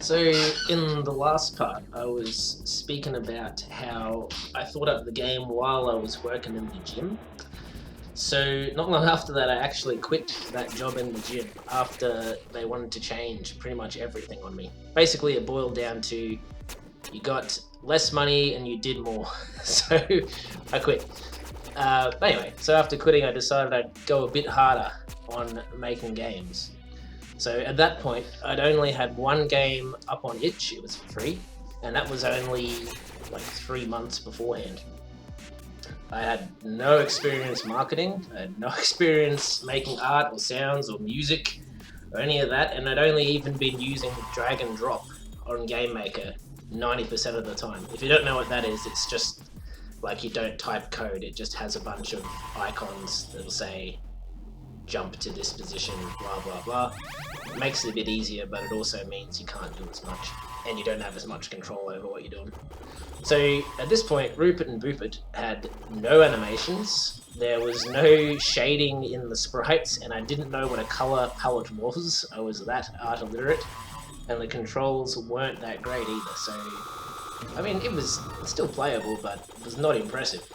So in the last part, I was speaking about how I thought up the game while I was working in the gym. So not long after that, I actually quit that job in the gym after they wanted to change pretty much everything on me. Basically, it boiled down to you got less money and you did more. So I quit. But anyway, so after quitting, I decided I'd go a bit harder on making games. So at that point, I'd only had one game up on itch, it was for free, and that was only like 3 months beforehand. I had no experience marketing, I had no experience making art or sounds or music or any of that, and I'd only even been using drag and drop on Game Maker 90% of the time. If you don't know what that is, it's just like you don't type code, it just has a bunch of icons that'll say jump to this position, blah blah blah. It makes it a bit easier, but it also means you can't do as much, and you don't have as much control over what you're doing. So at this point, Roopit and Boopit had no animations, there was no shading in the sprites, and I didn't know what a color palette was. I was that art illiterate, and the controls weren't that great either, so I mean, it was still playable, but it was not impressive.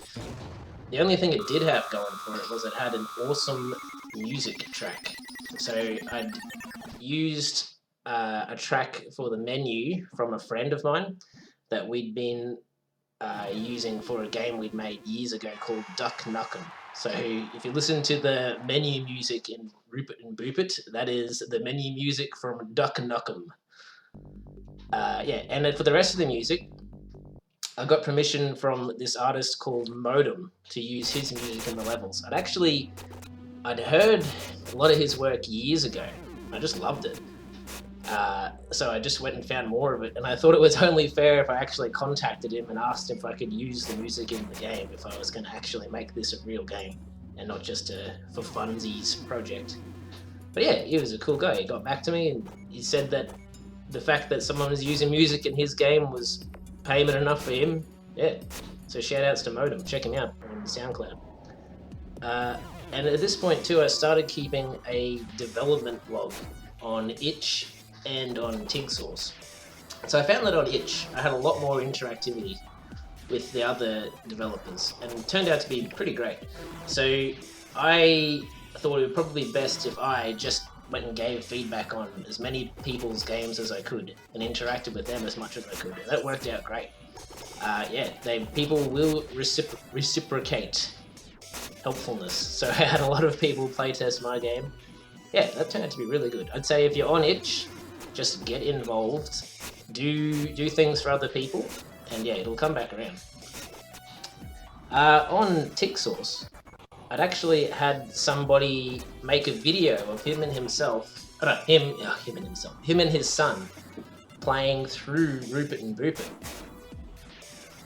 The only thing it did have going for it was it had an awesome music track. So I'd used a track for the menu from a friend of mine that we'd been using for a game we'd made years ago called Duck Nukem. So if you listen to the menu music in Roopit and Boopit, that is the menu music from Duck Nukem. Yeah, and then for the rest of the music, I got permission from this artist called Modem to use his music in the levels. I'd heard a lot of his work years ago. I just loved it. So I just went and found more of it, and I thought it was only fair if I actually contacted him and asked if I could use the music in the game, if I was going to actually make this a real game and not just a for funsies project. But yeah, he was a cool guy. He got back to me and he said that the fact that someone was using music in his game was payment enough for him. Yeah, so shout outs to Modem, check him out on SoundCloud. And at this point too, I started keeping a development log on itch and on TigSource. So I found that on itch I had a lot more interactivity with the other developers, and it turned out to be pretty great. So I thought it would probably be best if I just went and gave feedback on as many people's games as I could and interacted with them as much as I could. And that worked out great. Yeah, people will reciprocate helpfulness. So I had a lot of people playtest my game. Yeah, that turned out to be really good. I'd say if you're on itch, just get involved, do things for other people, and yeah, it'll come back around. On TigSource, I'd actually had somebody make a video of him and his son playing through Roopit and Boopit.